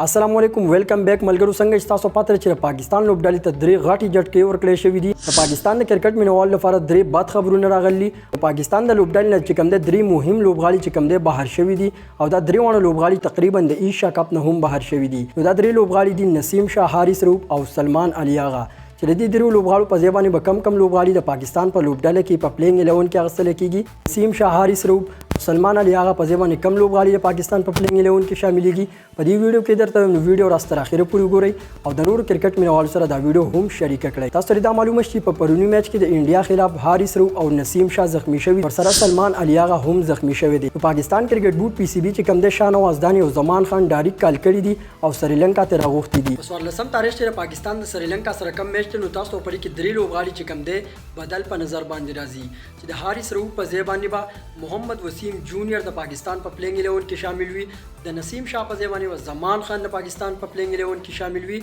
السلام علیکم ویلکم بیک ملګرو څنګه تاسو پاتره چې پاکستان لوبډلې ته درې غاټي جټکې ورکړې شوې دي د پاکستان د کرکټ مینوال لپاره درې بد خبرونه راغلي پاکستان د لوبډلې نه چې کوم د درې مهم لوبغاړي چې کوم د بهر شوي دي او دا درې وانه لوبغاړي تقریبا د ایشیا کپ نه هم بهر شوي دي نو دا درې لوبغاړي دي نسیم شاه حارث روپ او سلمان علي آغا چې د دې درو لوبغاړو په ځای باندې به کم لوبغاړي د پاکستان په لوبډله کې په پلینګ 11 کې اغوستل کېږي نسیم شاه حارث روپ سلمان علي آغا په ځای باندې کم لوبغاړي د پاکستان په پلینګ 11 کې شاملېږي په دې ویډیو کې درته نو ویډیو راست تر اخره پورې وګورئ او د نور کرکټ مینوالو سره دا ویډیو هم شریک کړئ تاسو ته دا معلومه شي په پرونی میچ کې د انډیا خلاف حارث روپ او نسیم شاه زخمی شوي ورسره سلمان علي آغا هم زخمی شوی دی په پاکستان کرکټ بورډ پی سی بي چې کوم د شاهنواز داني او زمان خان ډایرک کال کړي دي او سریلانکا ته راغوښتي دي په 14 تاریخ چې پاکستان د سریلانکا سره کم میچ نو تاسو په کې درې لوبغاړي چې کم دی بدل په نظر باندې راځي چې د حارث روپ په ځای باندې با محمد وسیم جونیئر د پاکستان په پلینګ 11 کې شامل وي د نسیم شاه په ځای باندې زمان خان د پاکستان په پلینګ 11 کې شامل وي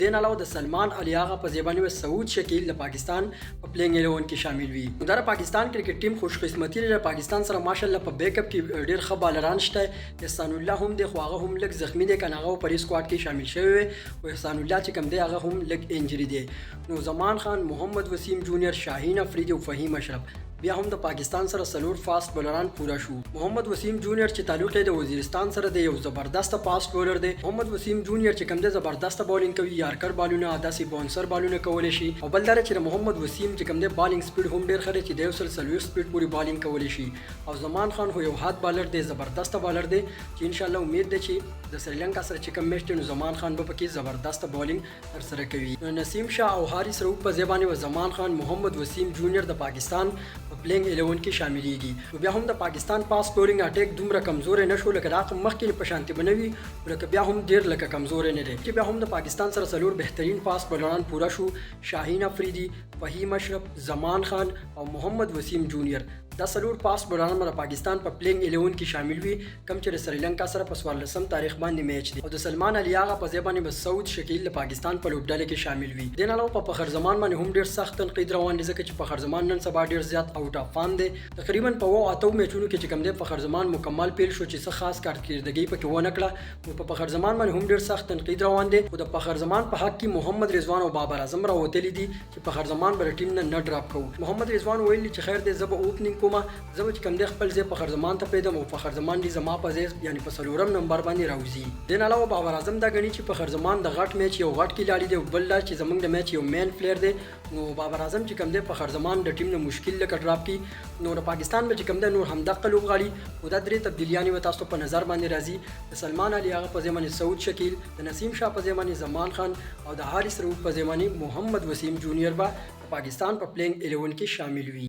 دین علاوه د سلمان علي آغا په ځای باندې سعود شکیل د پاکستان په پلینګ 11 کې شامل وي د پاکستان کرکټ ټیم خوش قسمتي لري پاکستان سره ماشاءالله په بیک اپ کې ډیر ښه بالران شته احسان الله هم د خواغه هم لږ زخمی دی کنه هغه په سکواډ کې شامل شوی او احسان الله چې کوم دی هغه هم لږ انجری دی نو زمان خان محمد وسیم جونیئر شاهین افریدی او فهیم اشرف بیا هم د پاکستان سره سلور فاست بولران پورا شو محمد وسیم جونیئر چې تعلق یې د وزیرستان سره دی یو زبردست فاست بولر دی محمد وسیم جونیئر چې کوم دی زبردست بالینګ کوي یارکر بالونه داسې بونسر بالونه کولای شي او بل دا چې محمد وسیم چې کوم دی بالینګ سپیډ هم ډیر خره چې دی وسل سلور سپیډ پوری بالینګ کولای شي او زمان خان هو یو هات بالر دی زبردست بالر دی چې ان شاء الله امید ده چې د سریلانکا سره چې کوم میچ نو زمان خان به پکې زبردست بالینګ تر سره کوي نسیم شاه او حارث روپ په ځای باندې زمان خان محمد وسیم جونیئر د پاکستان پلینګ 11 کې شاملېږي بیا هم د پاکستان پاس بولینګ اٹیک دومره کمزور نه شو لکه راق مخکې په شانتي بنوي لکه بیا هم ډیر لکه کمزور نه دی چې بیا هم د پاکستان سره سلور بهترین پاس بولران پورا شو شاهین افریدی فهیم اشرف زمان خان او محمد وسیم جونیئر دا سلور پاس بولران د پاکستان په پلینګ 11 کې شامل وي کم چې د سریلانکا سره په 14 تاریخ باندې میچ دی او د سلمان علي آغا په ځای باندې سعود شکیل د پاکستان په لوبډله کې شامل وي د نه علاوه په فخر زمان باندې هم ډیر سخت تنقید روان دي ځکه چې فخر زمان نن سبا ډیر زیات اوټ اف فارم دی تقریبا په اتو میچونو کې چې کوم دی فخر زمان مکمل پیل شو چې څه خاص کارکردګي پکې ونه کړه نو په فخر زمان باندې هم ډیر سخت تنقید روان دي او د فخر زمان په حق کې محمد رضوان او بابر اعظم راوتلی دي چې فخر زمان بل ټیم نه ډراپ کوو محمد رضوان ویلي چې خیر دی زب اوپننګ کومه زب کم دی خپل ځای فخر زمان ته پیدم او فخر زمان دی زما په ځای یعنی په سلورم نمبر باندې راوځي دین علاوه بابر اعظم دا غني چې فخر زمان د غټ میچ یو غټ کلاړي دی بل چې زمونږ د میچ یو مین پلیئر دی نو بابر اعظم چې کم دی فخر زمان د ټیم نه مشکل لکه ډراپ کی نو د پاکستان به چې کم دی نور همدغه لوبغاړي او دا درې تبدیلیانې و تاسو په نظر باندې راځي د سلمان علي آغا په ځای باندې سعود شکیل د نسیم شاه په ځای باندې زمان خان او د حارث روپ په ځای باندې محمد وسیم جونیئر به پاکستان په پلینګ 11 کې شامل وي